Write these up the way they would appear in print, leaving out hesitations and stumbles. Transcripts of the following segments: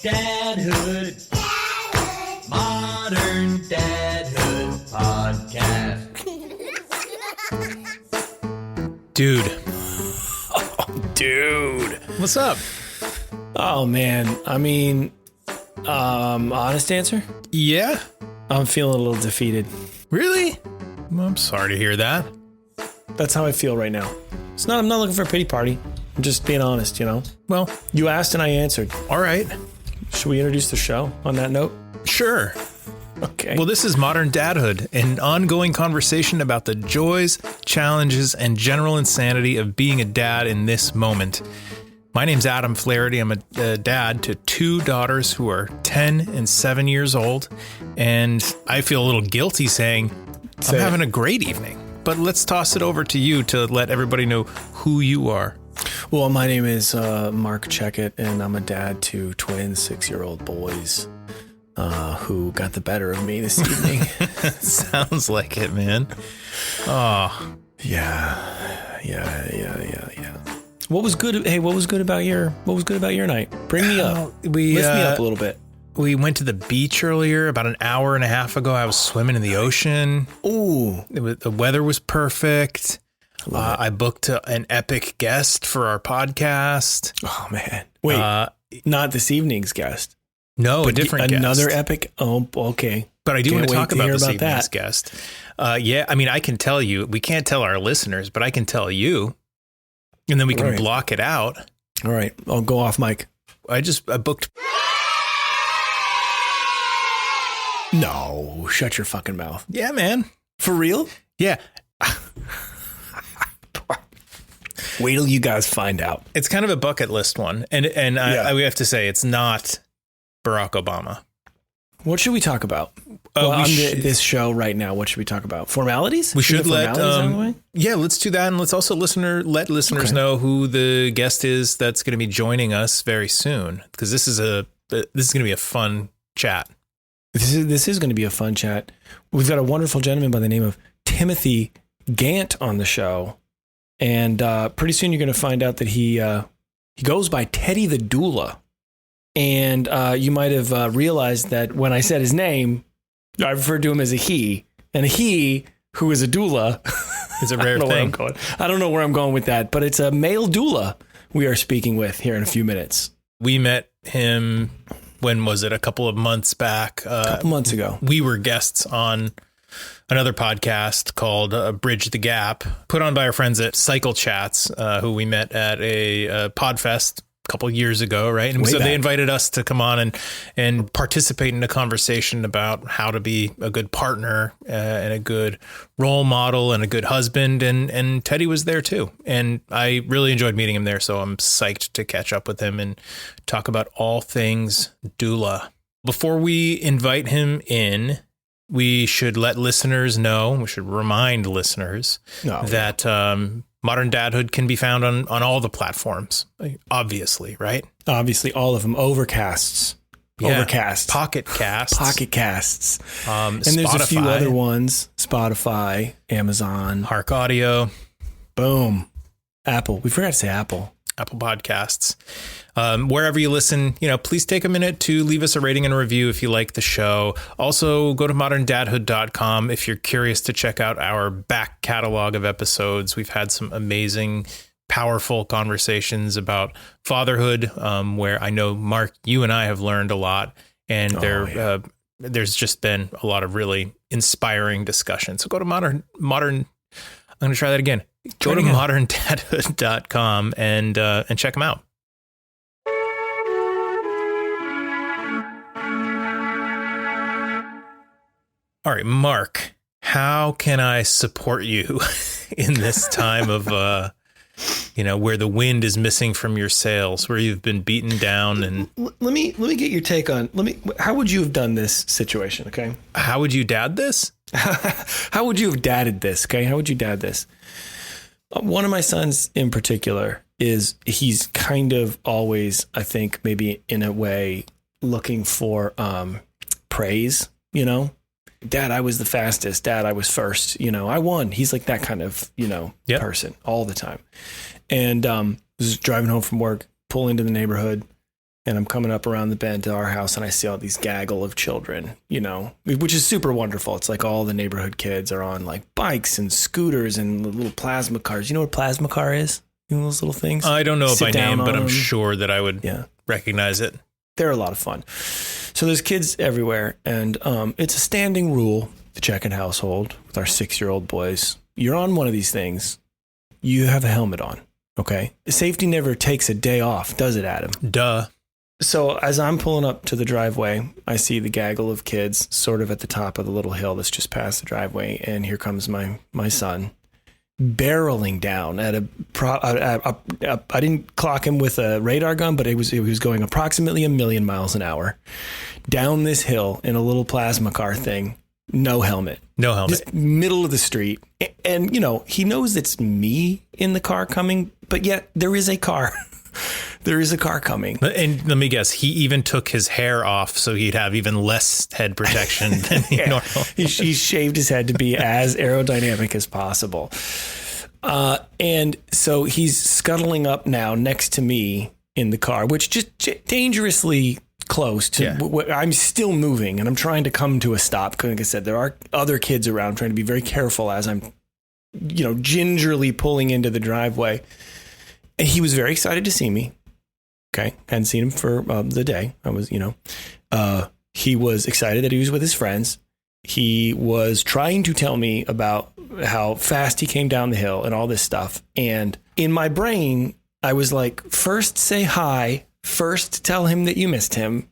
Dadhood. Modern Dadhood podcast. Dude. Dude. What's up? Oh, man. I mean, honest answer? Yeah? I'm feeling a little defeated. Really? Well, I'm sorry to hear that. That's how I feel right now. I'm not looking for a pity party. I'm just being honest, you know? Well, You asked and I answered. all right. Should we introduce the show on that note? Sure. Okay. Well, this is Modern Dadhood, an ongoing conversation about the joys, challenges, and general insanity of being a dad in this moment. My name's Adam Flaherty. I'm a dad to two daughters who are 10 and 7 years old, and I feel a little guilty saying I'm having a great evening. But let's toss it over to you to let everybody know who you are. Well, my name is Marc Checkett, and I'm a dad to twin 6-year-old boys who got the better of me this evening. Sounds like it, man. Oh, Yeah. What was good? Hey, what was good about your night? Bring me up. Lift me up a little bit. We went to the beach earlier, about an hour and a half ago. I was swimming in the ocean. Ooh. The weather was perfect. I booked an epic guest for our podcast. Oh, man. Wait, not this evening's guest. No, a different guest. Another epic. Oh, okay. But I do want to talk about this evening's that. guest. Yeah, I mean, I can tell you. We can't tell our listeners, but I can tell you. And then we can block it out. All right. I'll go off mic. I booked. No, shut your fucking mouth. Yeah, man. For real? Yeah. Wait till you guys find out. It's kind of a bucket list one. And we have to say it's not Barack Obama. What should we talk about? This show right now, what should we talk about? Formalities? We should let, let's do that. And let's also let listeners know who the guest is that's going to be joining us very soon. Because this is going to be a fun chat. This is going to be a fun chat. We've got a wonderful gentleman by the name of Timothy Gant on the show. And pretty soon you're going to find out that he goes by Teddy The Doula. And you might have realized that when I said his name, I referred to him as a he. And a he, who is a doula, is a rare thing. I don't know where I'm going with that, but it's a male doula we are speaking with here in a few minutes. We met him, when was it? A couple of months back. A couple months ago. We were guests on another podcast called Bridge the Gap, put on by our friends at Cycle Chats, who we met at a Podfest a couple years ago, right? And so they invited us to come on and participate in a conversation about how to be a good partner and a good role model and a good husband. And Teddy was there too. And I really enjoyed meeting him there. So I'm psyched to catch up with him and talk about all things doula. Before we invite him in, we should let listeners know, we should remind listeners that Modern Dadhood can be found on all the platforms, obviously, right? Obviously, all of them. Overcasts. Pocket Casts. And there's a few other ones. Spotify, Amazon. Hark Audio. Boom. Apple. We forgot to say Apple. Apple Podcasts. Wherever you listen, please take a minute to leave us a rating and a review if you like the show. Also, go to moderndadhood.com if you're curious to check out our back catalog of episodes. We've had some amazing, powerful conversations about fatherhood, where I know, Marc, you and I have learned a lot. And there's just been a lot of really inspiring discussion. So go to modern. I'm going to try that again. Go to moderndadhood.com and check them out. All right, Marc, how can I support you in this time of, where the wind is missing from your sails, where you've been beaten down? And let me get your take on, how would you have done this situation? Okay. How would you dad this? How would you have dadded this? Okay. How would you dad this? One of my sons in particular he's kind of always, I think, maybe in a way looking for, praise, Dad, I was the fastest. Dad, I was first. I won. He's like that kind of, person all the time. And was driving home from work, pull into the neighborhood, and I'm coming up around the bend to our house, and I see all these gaggle of children, you know, which is super wonderful. It's like all the neighborhood kids are on like bikes and scooters and little plasma cars. You know what a plasma car is? You know those little things? I don't know it by name, but I'm them. sure that I would recognize it. They're a lot of fun. So there's kids everywhere, and it's a standing rule, the Check-in household with our 6-year-old boys. You're on one of these things, you have a helmet on, okay? Safety never takes a day off, does it, Adam? Duh. So as I'm pulling up to the driveway, I see the gaggle of kids sort of at the top of the little hill that's just past the driveway, and here comes my son barreling down at I didn't clock him with a radar gun, but it was going approximately 1,000,000 miles an hour down this hill in a little plasma car thing. No helmet. Just middle of the street. And, you know, he knows it's me in the car coming, but yet there is a car. There is a car coming. And let me guess, he even took his hair off so he'd have even less head protection than normal. He shaved his head to be as aerodynamic as possible. And so he's scuttling up now next to me in the car, which just dangerously close to I'm still moving, and I'm trying to come to a stop. Because like I said, there are other kids around. I'm trying to be very careful as I'm, you know, gingerly pulling into the driveway. And he was very excited to see me. Okay. Hadn't seen him for the day. I was, you know, he was excited that he was with his friends. He was trying to tell me about how fast he came down the hill and all this stuff. And in my brain, I was like, first say hi, first tell him that you missed him,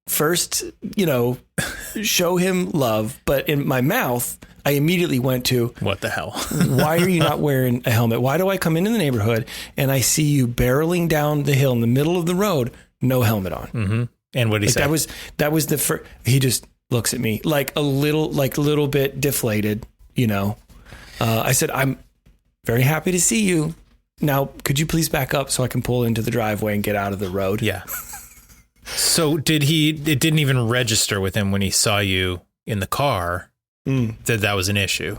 first, you know, show him love. But in my mouth, I immediately went to, what the hell? Why are you not wearing a helmet? Why do I come into the neighborhood and I see you barreling down the hill in the middle of the road, no helmet on? Mm-hmm. And what did he say? That was the first. He just looks at me like a little bit deflated, you know. I said, I'm very happy to see you. Now, could you please back up so I can pull into the driveway and get out of the road? Yeah. So it didn't even register with him when he saw you in the car that was an issue.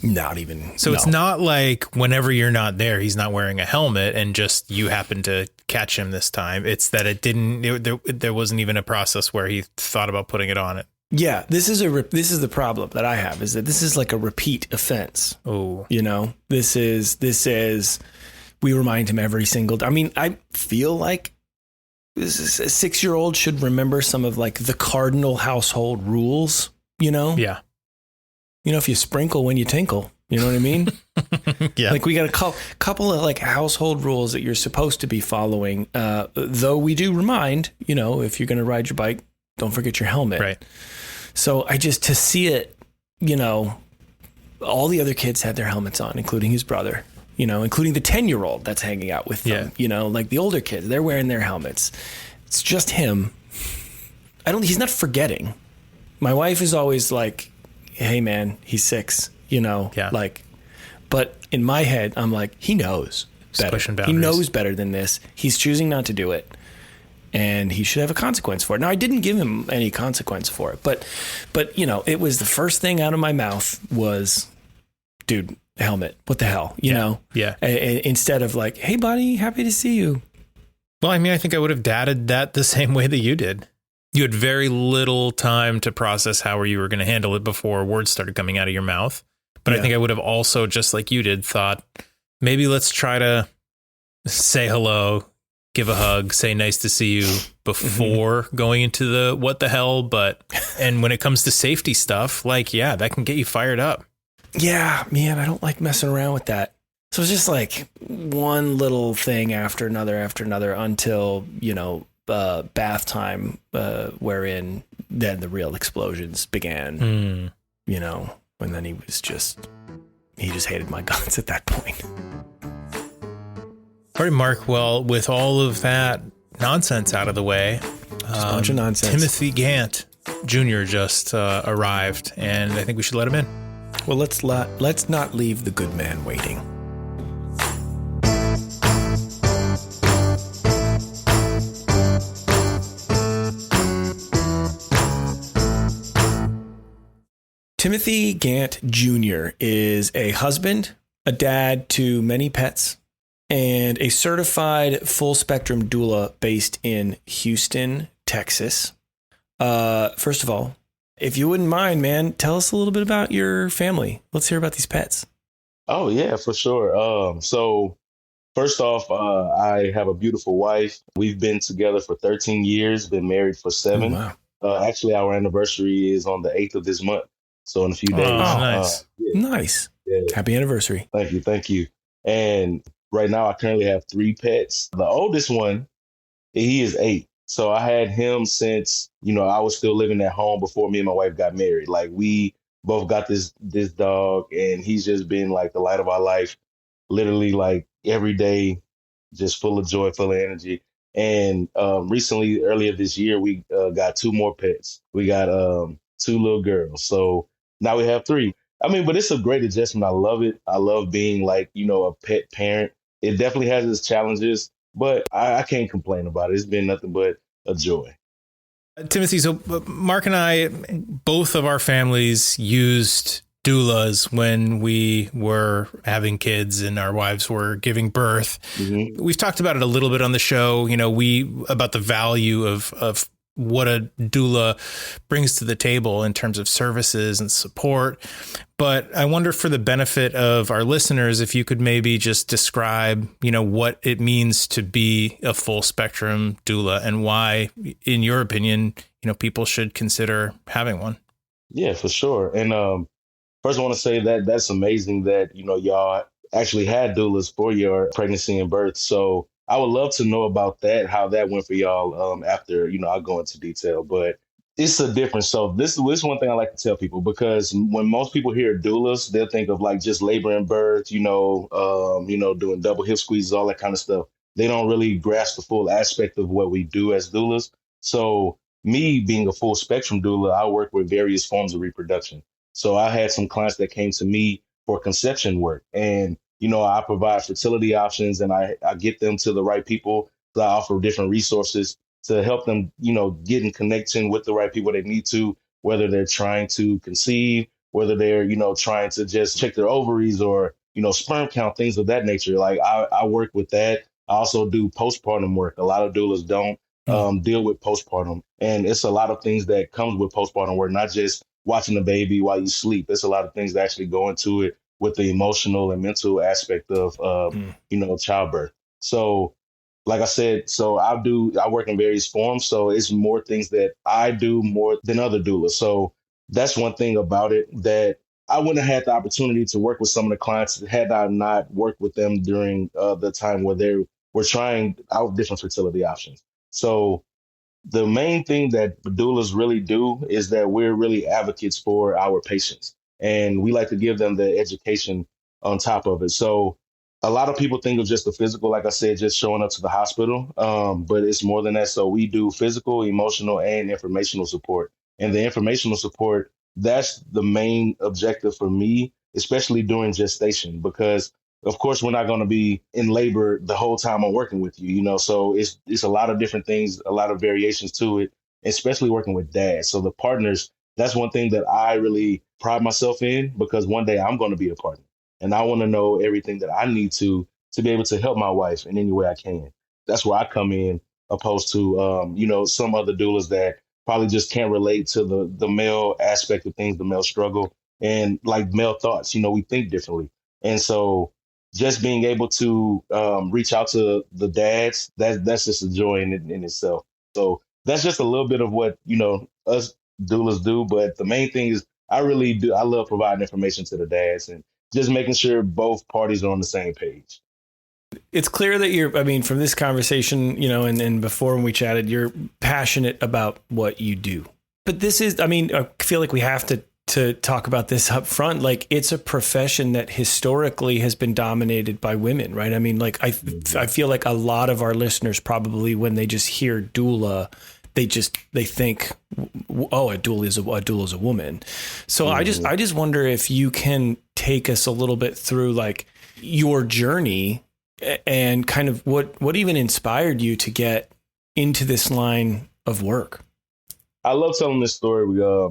Not even. So it's not like whenever you're not there, he's not wearing a helmet and just you happen to catch him this time. It's that there wasn't even a process where he thought about putting it on it. Yeah, this is the problem that I have, is that this is like a repeat offense. Oh, you know, this is we remind him every single day. I mean, I feel like a 6-year-old should remember some of like the cardinal household rules, you know? Yeah. You know, if you sprinkle when you tinkle, you know what I mean? Yeah. Like we got a couple of like household rules that you're supposed to be following. Though we do remind, you know, if you're going to ride your bike, don't forget your helmet. Right. So to see it, you know, all the other kids had their helmets on, including his brother, you know, including the 10-year-old that's hanging out with them, you know, like the older kids, they're wearing their helmets. It's just him. He's not forgetting. My wife is always like, hey man, he's 6, you know, like, but in my head, I'm like, he knows better. He knows better than this. He's choosing not to do it. And he should have a consequence for it. Now, I didn't give him any consequence for it, but you know, it was the first thing out of my mouth was, dude, helmet. What the hell, you know? Yeah. Instead of like, hey, buddy, happy to see you. Well, I mean, I think I would have dadded that the same way that you did. You had very little time to process how you were going to handle it before words started coming out of your mouth. But I think I would have also, just like you did, thought, maybe let's try to say hello, give a hug, say nice to see you before going into the what the hell. And when it comes to safety stuff, like, yeah, that can get you fired up. Yeah, man, I don't like messing around with that. So it's just like one little thing after another until, you know, bath time, wherein then the real explosions began, you know, and then he just hated my guts at that point. All right, Mark. Well, with all of that nonsense out of the way, just a bunch of nonsense. Timothy Gant Jr. just arrived, and I think we should let him in. Well, let's not leave the good man waiting. Timothy Gant Jr. is a husband, a dad to many pets, and a certified full spectrum doula based in Houston, Texas. First of all, if you wouldn't mind, man, tell us a little bit about your family. Let's hear about these pets. Oh yeah, for sure. So first off, I have a beautiful wife. We've been together for 13 years, been married for 7. Oh, Actually, our anniversary is on the 8th of this month. So in a few days. Nice. Nice. Yeah. Happy anniversary. Thank you. Thank you. And right now I currently have 3 pets. The oldest one, he is 8. So I had him since, I was still living at home before me and my wife got married. Like we both got this dog, and he's just been like the light of our life, literally like every day, just full of joy, full of energy. And recently, earlier this year, we got 2 more pets. We got 2 little girls. So now we have 3. I mean, but it's a great adjustment. I love it. I love being like, a pet parent. It definitely has its challenges, but I can't complain about it. It's been nothing but a joy. Timothy, so Marc and I, both of our families used doulas when we were having kids and our wives were giving birth. Mm-hmm. We've talked about it a little bit on the show, about the value of what a doula brings to the table in terms of services and support. But I wonder, for the benefit of our listeners, if you could maybe just describe, what it means to be a full spectrum doula and why, in your opinion, people should consider having one. Yeah, for sure. And first, I want to say that that's amazing that, y'all actually had doulas for your pregnancy and birth. So I would love to know about that, how that went for y'all after, I'll go into detail. But it's a difference. So this is one thing I like to tell people, because when most people hear doulas, they'll think of like just labor and birth, doing double hip squeezes, all that kind of stuff. They don't really grasp the full aspect of what we do as doulas. So me being a full spectrum doula, I work with various forms of reproduction. So I had some clients that came to me for conception work, and I provide fertility options, and I get them to the right people. So I offer different resources to help them, get in connection with the right people they need to, whether they're trying to conceive, whether they're, trying to just check their ovaries or, sperm count, things of that nature. Like I work with that. I also do postpartum work. A lot of doulas don't deal with postpartum. And it's a lot of things that comes with postpartum work, not just watching the baby while you sleep. There's a lot of things that actually go into it with the emotional and mental aspect of, childbirth. So like I said, so I work in various forms. So it's more things that I do more than other doulas. So that's one thing about it, that I wouldn't have had the opportunity to work with some of the clients had I not worked with them during the time where they were trying out different fertility options. So the main thing that doulas really do is that we're really advocates for our patients, and we like to give them the education on top of it. So a lot of people think of just the physical, like I said, just showing up to the hospital, but it's more than that. So we do physical, emotional, and informational support. And the informational support, that's the main objective for me, especially during gestation, because of course, we're not going to be in labor the whole time I'm working with you, so it's a lot of different things, a lot of variations to it, especially working with dads. So the partners, that's one thing that I really pride myself in, because one day I'm going to be a partner, and I want to know everything that I need to be able to help my wife in any way I can. That's where I come in, opposed to, some other doulas that probably just can't relate to the male aspect of things, the male struggle, and like male thoughts. We think differently. And so just being able to reach out to the dads, that's just a joy in itself. So that's just a little bit of what, us doulas do. But the main thing is I love providing information to the dads and just making sure both parties are on the same page. It's clear that from this conversation, and before when we chatted, you're passionate about what you do. But this is, I feel like we have to talk about this up front. Like, it's a profession that historically has been dominated by women, right? I feel like a lot of our listeners probably, when they just hear doula, they think, oh, a doula is a woman. So mm-hmm. I just wonder if you can take us a little bit through like your journey and kind of what even inspired you to get into this line of work. I love telling this story.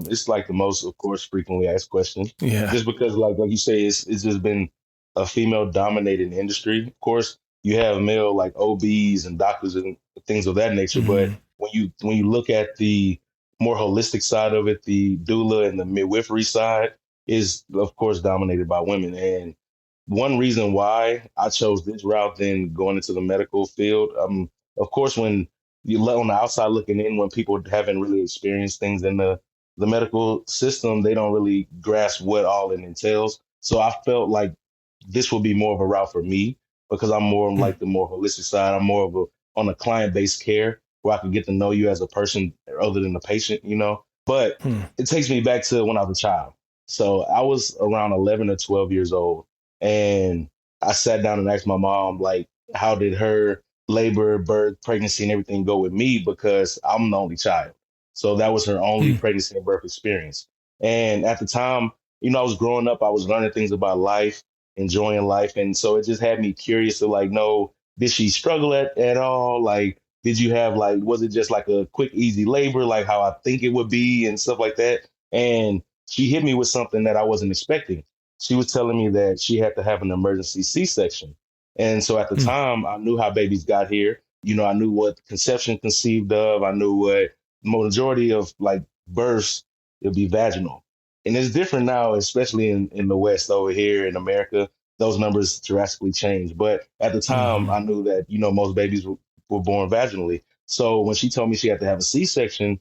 It's like the most, of course, frequently asked question. Yeah. Just because, like you say, it's just been a female dominated industry. Of course, you have male like OBs and doctors and things of that nature. But Mhm. when you look at the more holistic side of it, the doula and the midwifery side is of course dominated by women. And one reason why I chose this route than going into the medical field, of course, when you let on the outside looking in, when people haven't really experienced things in the medical system, they don't really grasp what all it entails. So I felt like this would be more of a route for me because I'm more on like the more holistic side. I'm more of a on a client based care where I can get to know you as a person other than the patient, you know. But Hmm. it takes me back to when I was a child. So I was around 11 or 12 years old, and I sat down and asked my mom, like, how did her labor, birth, pregnancy, and everything go with me? Because I'm the only child. So that was her only Hmm. pregnancy and birth experience. And at the time, I was growing up, I was learning things about life, enjoying life. And so it just had me curious to like know, did she struggle at all? Like, did you have like, was it just like a quick, easy labor, like how I think it would be and stuff like that? And she hit me with something that I wasn't expecting. She was telling me that she had to have an emergency C-section. And so at the Hmm. time, I knew how babies got here. I knew what conception conceived of. I knew what majority of like births it'll be vaginal. And it's different now, especially in the West over here in America. Those numbers drastically changed. But at the time, Mhm. I knew that, most babies were born vaginally. So when she told me she had to have a C section,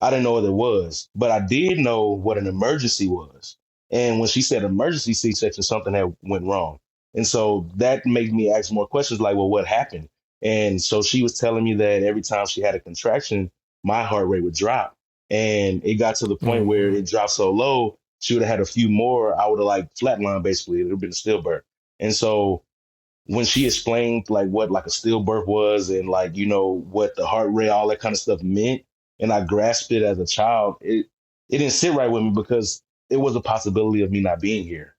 I didn't know what it was, but I did know what an emergency was. And when she said emergency C-section, something had went wrong. And so that made me ask more questions like, well, what happened? And so she was telling me that every time she had a contraction, my heart rate would drop. And it got to the point where Mhm. it dropped so low, she would have had a few more. I would have like flatlined basically. It would have been a stillbirth. And so when she explained like what like a stillbirth was and like what the heart rate, all that kind of stuff meant, and I grasped it as a child, it didn't sit right with me because it was a possibility of me not being here.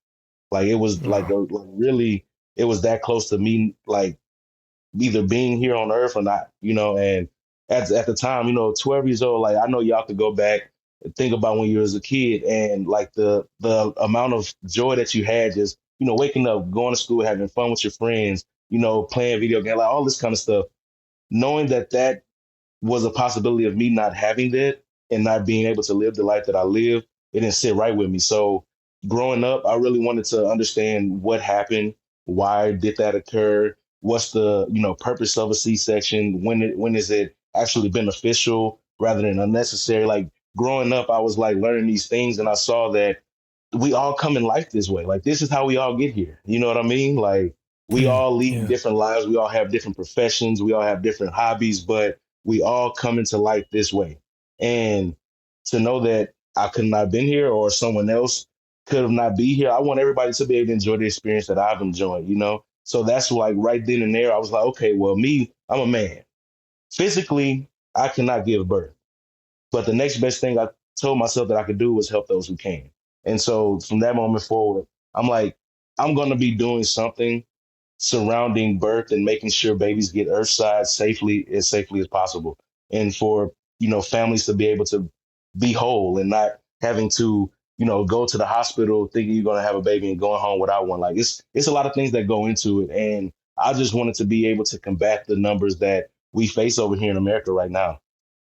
Like it was like, Oh. like really, it was that close to me, like either being here on Earth or not. And at the time, 12 years old, like I know y'all could go back and think about when you was a kid and like the amount of joy that you had just waking up, going to school, having fun with your friends, playing video games, like all this kind of stuff. Knowing that was a possibility of me not having that and not being able to live the life that I live, it didn't sit right with me. So growing up, I really wanted to understand what happened, why did that occur, what's the purpose of a C-section, when is it actually beneficial rather than unnecessary. Like growing up, I was like learning these things, and I saw that we all come in life this way. Like this is how we all get here. You know what I mean? Like we Hmm. all lead Yeah. different lives. We all have different professions. We all have different hobbies, but we all come into life this way. And to know that I could not have been here or someone else could have not be here, I want everybody to be able to enjoy the experience that I've enjoyed. So that's like right then and there, I was like, okay, well, me, I'm a man. Physically, I cannot give birth. But the next best thing I told myself that I could do was help those who can. And so from that moment forward, I'm like, I'm going to be doing something surrounding birth and making sure babies get earthside safely as possible. And for, families to be able to be whole and not having to, go to the hospital thinking you're going to have a baby and going home without one. Like it's a lot of things that go into it. And I just wanted to be able to combat the numbers that we face over here in America right now,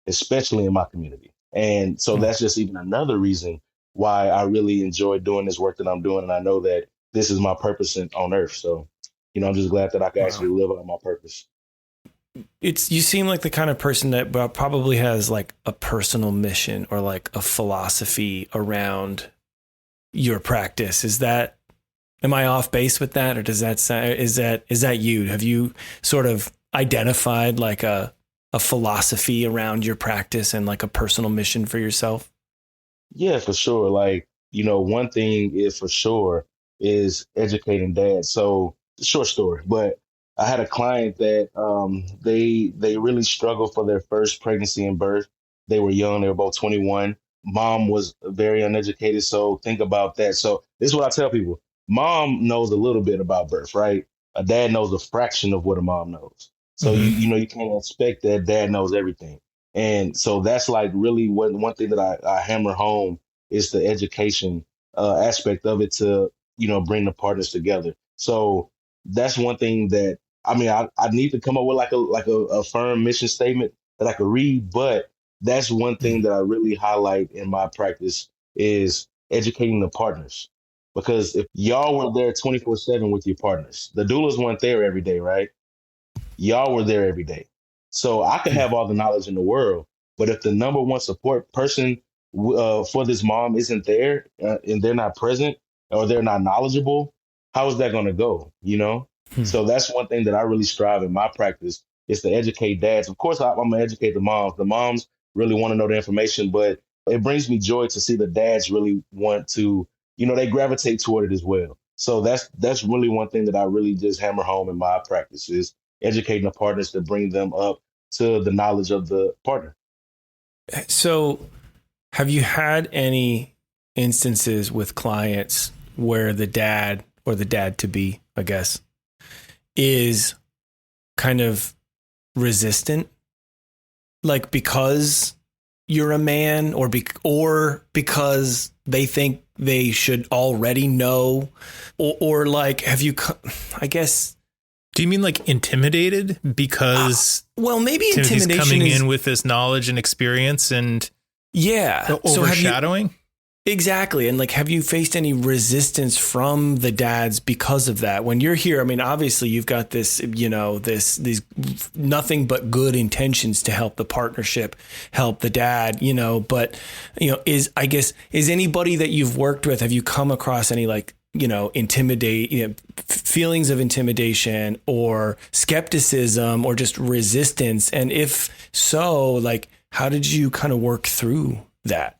especially in my community. And so Hmm. that's just even another reason why I really enjoy doing this work that I'm doing. And I know that this is my purpose on earth. So, I'm just glad that I can Wow. actually live out my purpose. You seem like the kind of person that probably has like a personal mission or like a philosophy around your practice. Am I off base with that? Or does that sound, is that you? Have you sort of identified like a philosophy around your practice and like a personal mission for yourself? Yeah, for sure. Like, one thing is for sure is educating dads. So short story, but I had a client that they really struggled for their first pregnancy and birth. They were young, they were both 21. Mom was very uneducated. So think about that. So this is what I tell people. Mom knows a little bit about birth, right? A dad knows a fraction of what a mom knows. So Mm-hmm. you can't expect that dad knows everything. And so that's like really one thing that I hammer home is the education aspect of it to, bring the partners together. So that's one thing that I mean, I need to come up with a firm mission statement that I could read, but that's one thing that I really highlight in my practice is educating the partners. Because if y'all were there 24/7 with your partners, the doulas weren't there every day, right? Y'all were there every day. So I could have all the knowledge in the world, but if the number one support person for this mom isn't there and they're not present or they're not knowledgeable, how is that going to go? You know? So that's one thing that I really strive in my practice is to educate dads. Of course, I'm going to educate the moms. The moms really want to know the information, but it brings me joy to see the dads really want to, they gravitate toward it as well. So that's really one thing that I really just hammer home in my practice is educating the partners to bring them up to the knowledge of the partner. So have you had any instances with clients where the dad or the dad to be, I guess, is kind of resistant? Like because you're a man or because they think they should already know or like, have you, I guess. Do you mean like intimidated because well, maybe Timothy's intimidation coming is, in with this knowledge and experience and So overshadowing? Exactly. And like, have you faced any resistance from the dads because of that? When you're here, I mean, obviously you've got this, these nothing but good intentions to help the partnership, help the dad, but, is anybody that you've worked with, have you come across any like, feelings of intimidation or skepticism or just resistance? And if so, like, how did you kind of work through that?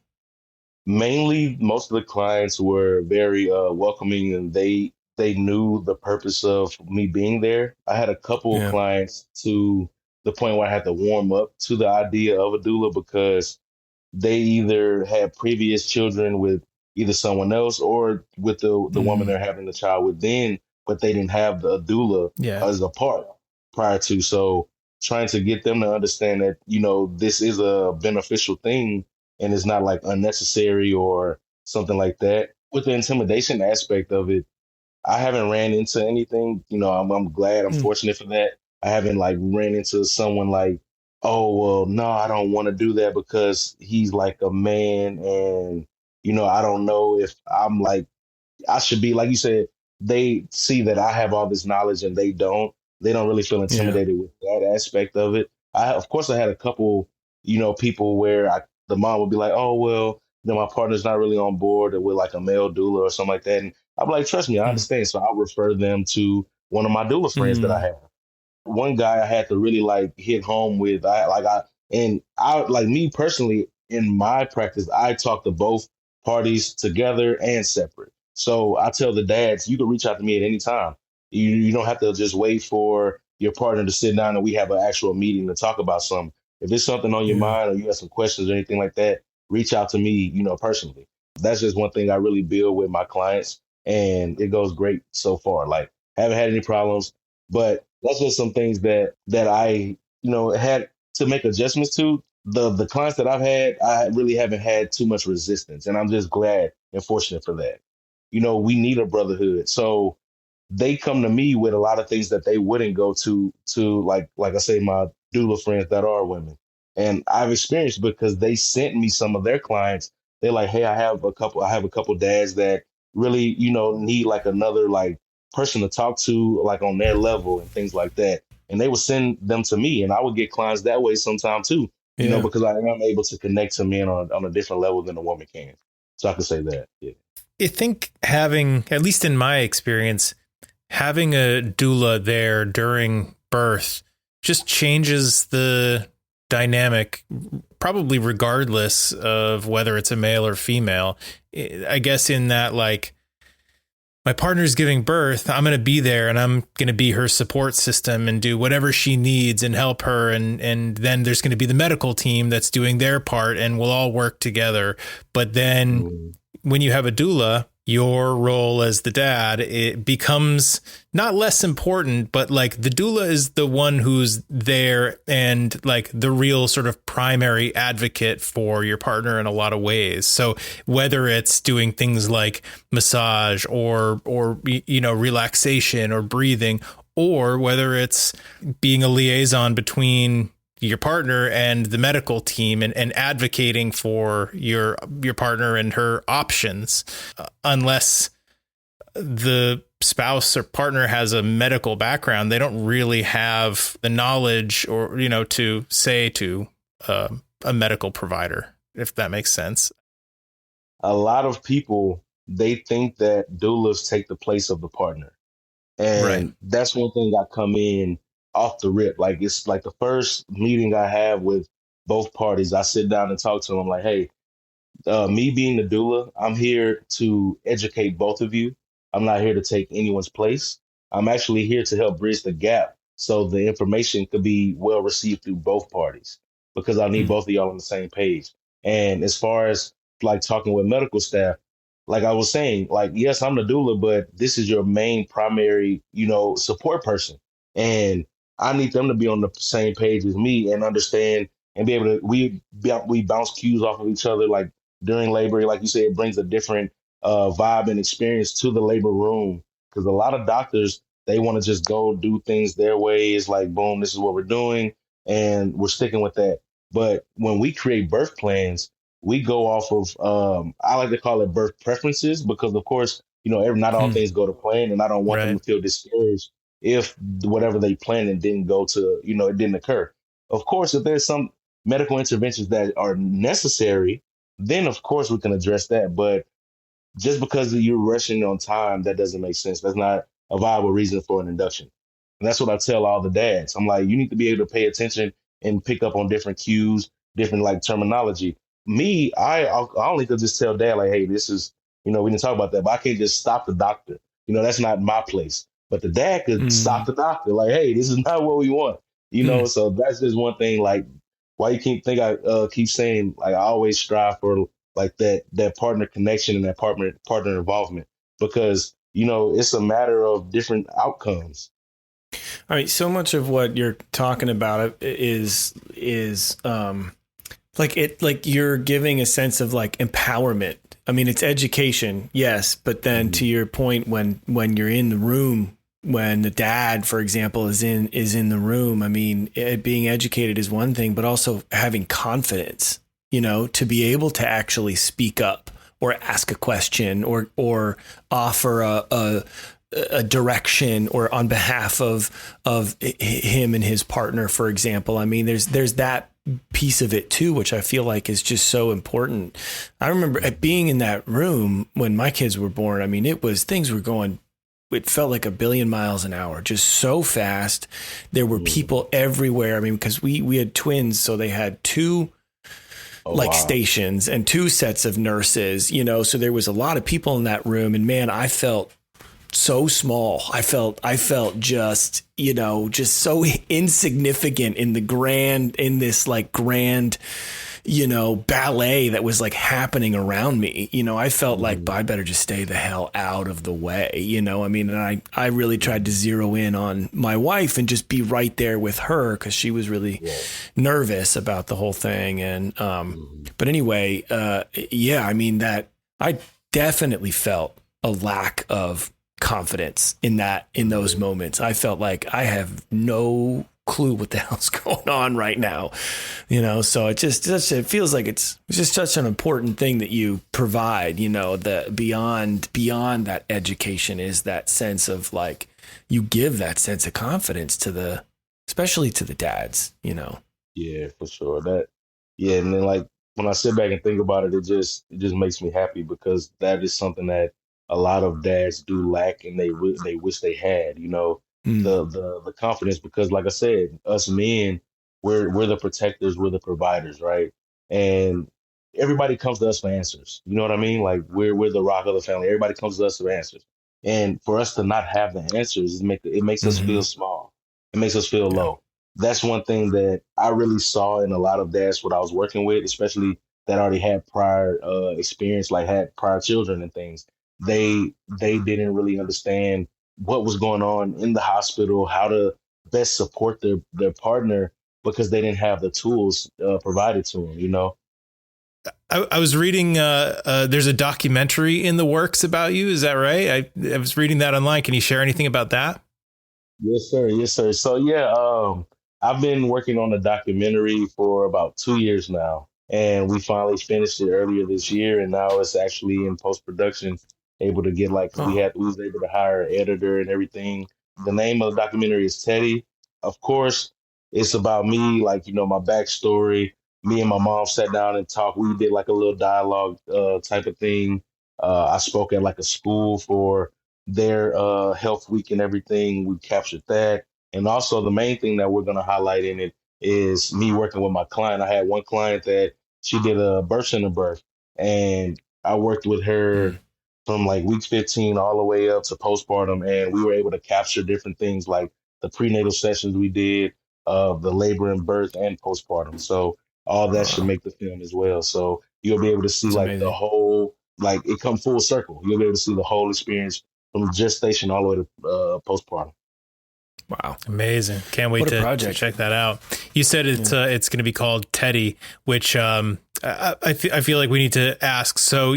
Mainly, most of the clients were very welcoming, and they knew the purpose of me being there. I had a couple of clients to the point where I had to warm up to the idea of a doula because they either had previous children with either someone else or with the woman they're having the child with then, but they didn't have the doula as a part prior to. So trying to get them to understand that, this is a beneficial thing and it's not like unnecessary or something like that. With the intimidation aspect of it, I haven't ran into anything. I'm glad, I'm fortunate for that. I haven't like ran into someone like, oh, well, no, I don't want to do that because he's like a man. And, I don't know if I'm like, I should be, like you said, they see that I have all this knowledge and they don't really feel intimidated with that aspect of it. Of course, I had a couple, people where the mom would be like, oh, well, my partner's not really on board with like a male doula or something like that. And I'm like, trust me, I understand. So I'll refer them to one of my doula friends that I have. One guy I had to really like hit home with. Me personally, in my practice, I talk to both parties together and separate. So I tell the dads, you can reach out to me at any time. You don't have to just wait for your partner to sit down and we have an actual meeting to talk about something. If there's something on your mind or you have some questions or anything like that, reach out to me, personally. That's just one thing I really build with my clients, and it goes great so far. Like, haven't had any problems, but that's just some things that I, had to make adjustments to. The clients that I've had, I really haven't had too much resistance, and I'm just glad and fortunate for that. We need a brotherhood, so they come to me with a lot of things that they wouldn't go to like I say, my doula friends that are women. And I've experienced because they sent me some of their clients. They're like, hey, I have a couple dads that really, need like another like person to talk to like on their level and things like that. And they would send them to me and I would get clients that way sometime too, because I am able to connect to men on a different level than a woman can. So I can say that. Yeah. I think having, at least in my experience, having a doula there during birth just changes the dynamic, probably regardless of whether it's a male or female. I guess in that, like, my partner's giving birth, I'm going to be there and I'm going to be her support system and do whatever she needs and help her. And then there's going to be the medical team that's doing their part and we'll all work together. But then when you have a doula, your role as the dad, it becomes not less important, but like the doula is the one who's there and like the real sort of primary advocate for your partner in a lot of ways. So whether it's doing things like massage or relaxation or breathing, or whether it's being a liaison between your partner and the medical team and advocating for your partner and her options, unless the spouse or partner has a medical background, they don't really have the knowledge or, to say to a medical provider, if that makes sense. A lot of people, they think that doulas take the place of the partner. And Right. that's one thing I come in off the rip. Like, it's like the first meeting I have with both parties, I sit down and talk to them. I'm like, hey, me being the doula, I'm here to educate both of you. I'm not here to take anyone's place. I'm actually here to help bridge the gap so the information could be well received through both parties, because I need both of y'all on the same page. And as far as like talking with medical staff, like I was saying, like, yes, I'm the doula, but this is your main primary, support person. And I need them to be on the same page as me and understand and be able to, we bounce cues off of each other. Like, during labor, like you said, it brings a different vibe and experience to the labor room, because a lot of doctors, they want to just go do things their way. It's like, boom, this is what we're doing, and we're sticking with that. But when we create birth plans, we go off of, I like to call it birth preferences, because of course, not all things go to plan, and I don't want them to feel discouraged if whatever they planned and didn't go to, it didn't occur. Of course, if there's some medical interventions that are necessary, then of course we can address that. But just because you're rushing on time, that doesn't make sense. That's not a viable reason for an induction. And that's what I tell all the dads. I'm like, you need to be able to pay attention and pick up on different cues, different like terminology. Me, I only could just tell dad, like, hey, this is, we didn't talk about that, but I can't just stop the doctor. That's not my place. But the dad could stop the doctor, like, hey, this is not what we want. So that's just one thing. Like, why you keep saying, like, I always strive for like that partner connection and that partner involvement, because it's a matter of different outcomes. All right, so much of what you're talking about is like you're giving a sense of like empowerment. I mean, it's education, yes, but then to your point, when you're in the room, when the dad, for example, is in the room, I mean, being educated is one thing, but also having confidence, to be able to actually speak up or ask a question or offer a direction or on behalf of him and his partner, for example. I mean, there's that piece of it too, which I feel like is just so important. I remember being in that room when my kids were born. I mean, things were going, it felt like 1 billion miles an hour, just so fast. There were people everywhere. I mean, because we had twins, so they had two stations and 2 sets of nurses, so there was a lot of people in that room, and man, I felt so small. I felt just, just so insignificant in this grand, ballet that was like happening around me. I felt like I better just stay the hell out of the way. I mean, and I really tried to zero in on my wife and just be right there with her, because she was really nervous about the whole thing. And, but anyway, I mean, that I definitely felt a lack of confidence in those moments. I felt like I have no clue what the hell's going on right now, so it feels like it's just such an important thing that you provide, the beyond that education is that sense of like, you give that sense of confidence especially to the dads, Yeah, for sure. And then like when I sit back and think about it, it just makes me happy, because that is something that a lot of dads do lack, and they wish they had, the confidence, because like I said, us men, we're the protectors, we're the providers, right? And everybody comes to us for answers. You know what I mean? Like, we're the rock of the family. Everybody comes to us for answers. And for us to not have the answers, it makes us feel small. It makes us feel low. That's one thing that I really saw in a lot of dads what I was working with, especially that already had prior experience, like had prior children and things. They didn't really understand what was going on in the hospital, how to best support their partner, because they didn't have the tools provided to them, I was reading, there's a documentary in the works about you. Is that right? I was reading that online. Can you share anything about that? Yes, sir. Yes, sir. So yeah, I've been working on a documentary for about 2 years now, and we finally finished it earlier this year, and now it's actually in post production, able to get like 'cause Oh, we was able to hire an editor and everything. The name of the documentary is Teddy. Of course, it's about me, like my backstory. Me and my mom sat down and talked. We did like a little dialogue type of thing. I spoke at like a school for their health week and everything. We captured that. And also the main thing that we're going to highlight in it is me working with my client. I had one client that she did a birth center birth, and I worked with her mm, from like week 15 all the way up to postpartum. And we were able to capture different things like the prenatal sessions we did, of the labor and birth and postpartum. So all that should wow, make the film as well. So you'll be able to see that's like the amazing. whole, like it come full circle. You'll be able to see the whole experience from gestation all the way to postpartum. Wow. Amazing. Can't wait What a to project. check that out. You said it's going to be called Teddy, which I feel like we need to ask. So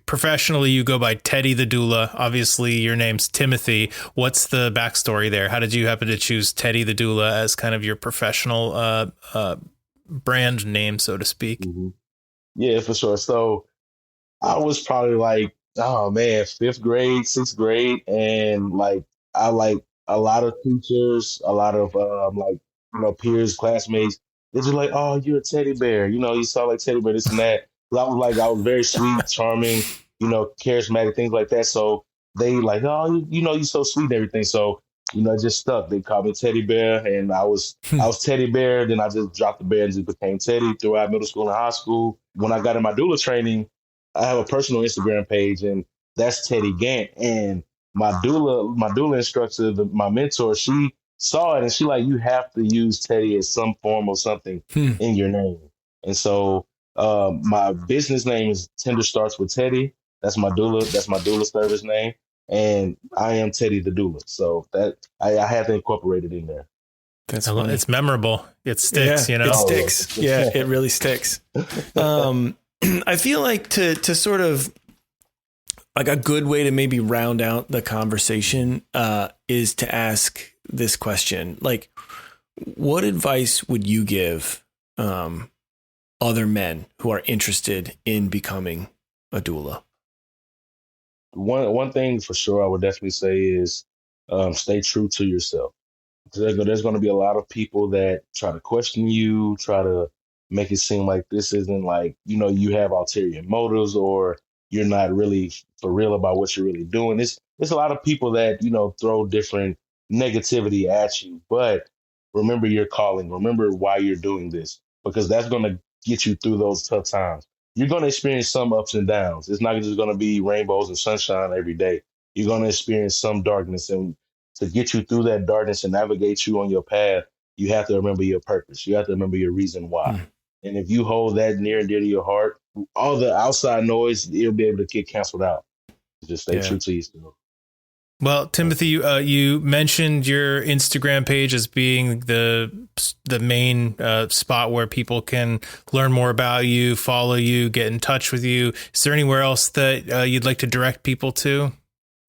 professionally, you go by Teddy the Doula. Obviously, your name's Timothy. What's the backstory there? How did you happen to choose Teddy the Doula as kind of your professional brand name, so to speak? Hmm. Yeah, for sure. So I was probably like, oh man, fifth grade, sixth grade, and like I like a lot of teachers, a lot of like peers, classmates. They're just like, oh, you're a teddy bear. You saw like teddy bear, this and that. 'Cause I was very sweet, charming, charismatic, things like that. So they like, oh, you're so sweet and everything. So it just stuck. They called me Teddy Bear, and I was Teddy Bear. Then I just dropped the bear and just became Teddy throughout middle school and high school. When I got in my doula training, I have a personal Instagram page, and that's Teddy Gant. And my doula instructor, my mentor, she saw it and she like, you have to use Teddy as some form of something Hmm. in your name. And so my business name is Tender Starts with Teddy. That's my doula. That's my doula service name, and I am Teddy the Doula. So that I have to incorporate it in there. That's funny. It's memorable. It Yeah, sticks, it Oh sticks. yeah. Yeah, it really sticks. I feel like to sort of like a good way to maybe round out the conversation is to ask this question. Like, what advice would you give other men who are interested in becoming a doula? One thing for sure I would definitely say is stay true to yourself. There's going to be a lot of people that try to question you, try to make it seem like this isn't like, you have ulterior motives, or you're not really for real about what you're really doing. There's a lot of people that, throw different negativity at you, but remember your calling, remember why you're doing this, because that's going to get you through those tough times. You're going to experience some ups and downs. It's not just going to be rainbows and sunshine every day. You're going to experience some darkness, and to get you through that darkness and navigate you on your path, you have to remember your purpose. You have to remember your reason why. Hmm. And if you hold that near and dear to your heart, all the outside noise, it'll be able to get canceled out. Just stay Yeah. true to yourself. Well, Timothy, you mentioned your Instagram page as being the main spot where people can learn more about you, follow you, get in touch with you. Is there anywhere else that you'd like to direct people to?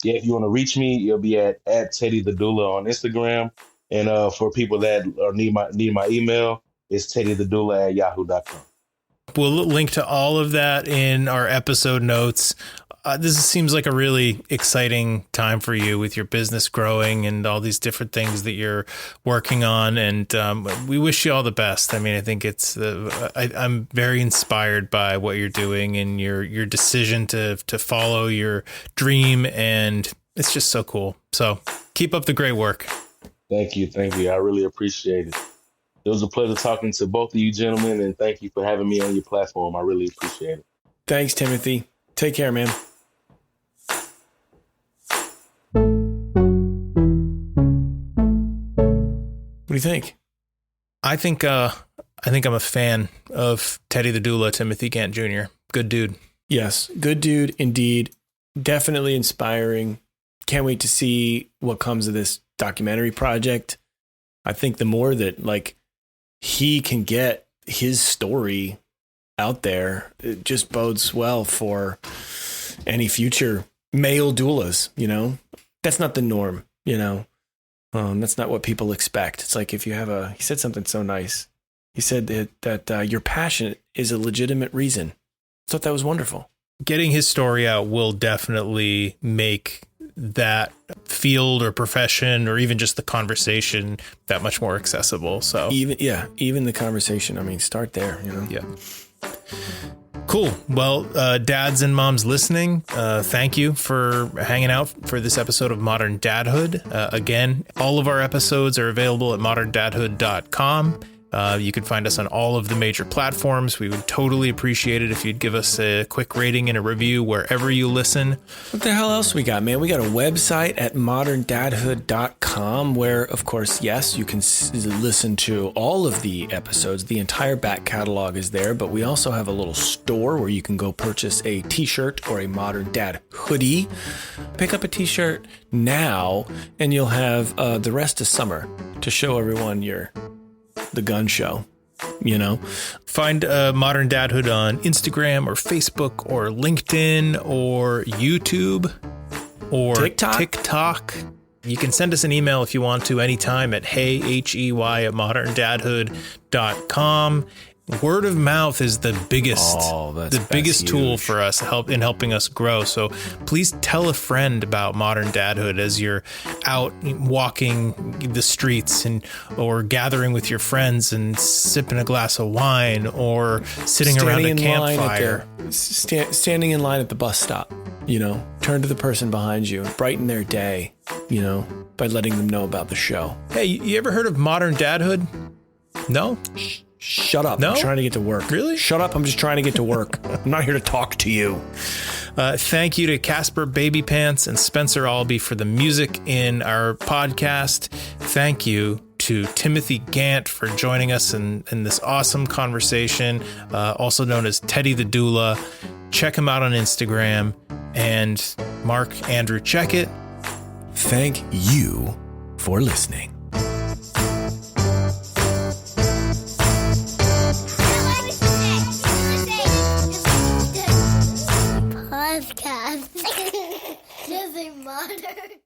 Yeah, if you want to reach me, you'll be at Teddy the Doula on Instagram. And for people that need my email, it's teddythedoula at yahoo.com. We'll link to all of that in our episode notes. This seems like a really exciting time for you with your business growing and all these different things that you're working on. And we wish you all the best. I mean, I think I'm very inspired by what you're doing and your decision to follow your dream. And it's just so cool. So keep up the great work. Thank you. Thank you. I really appreciate it. It was a pleasure talking to both of you gentlemen, and thank you for having me on your platform. I really appreciate it. Thanks, Timothy. Take care, man. What do you think? I think I'm a fan of Teddy the Doula, Timothy Gant Jr. Good dude. Yes, good dude indeed. Definitely inspiring. Can't wait to see what comes of this documentary project. I think the more that like he can get his story out there, it just bodes well for any future male doulas, That's not the norm, That's not what people expect. It's like if you have he said something so nice. He said that your passion is a legitimate reason. I thought that was wonderful. Getting his story out will definitely make that field or profession or even just the conversation that much more accessible. So even the conversation. I mean, start there, you know? Yeah. Cool. Well, dads and moms listening, thank you for hanging out for this episode of Modern Dadhood. Again, all of our episodes are available at moderndadhood.com. You can find us on all of the major platforms. We would totally appreciate it if you'd give us a quick rating and a review wherever you listen. What the hell else we got, man? We got a website at moderndadhood.com where, of course, yes, you can listen to all of the episodes. The entire back catalog is there, but we also have a little store where you can go purchase a t-shirt or a Modern Dad hoodie. Pick up a t-shirt now, and you'll have the rest of summer to show everyone the gun show, you know. Find Modern Dadhood on Instagram or Facebook or LinkedIn or YouTube or TikTok. You can send us an email if you want to anytime at hey@moderndadhood.com. Word of mouth is the biggest tool for us in helping us grow. So please tell a friend about Modern Dadhood as you're out walking the streets or gathering with your friends and sipping a glass of wine or sitting around a campfire. Standing in line at the bus stop, you know, turn to the person behind you, brighten their day, you know, by letting them know about the show. Hey, you ever heard of Modern Dadhood? No? Shut up. No? I'm trying to get to work. Really? Shut up. I'm just trying to get to work. I'm not here to talk to you. Thank you to Casper Baby Pants and Spencer Albee for the music in our podcast. Thank you to Timothy Gant for joining us in this awesome conversation, also known as Teddy the Doula. Check him out on Instagram. And Marc, Andrew, check it. Thank you for listening. Podcast. Disney Modern.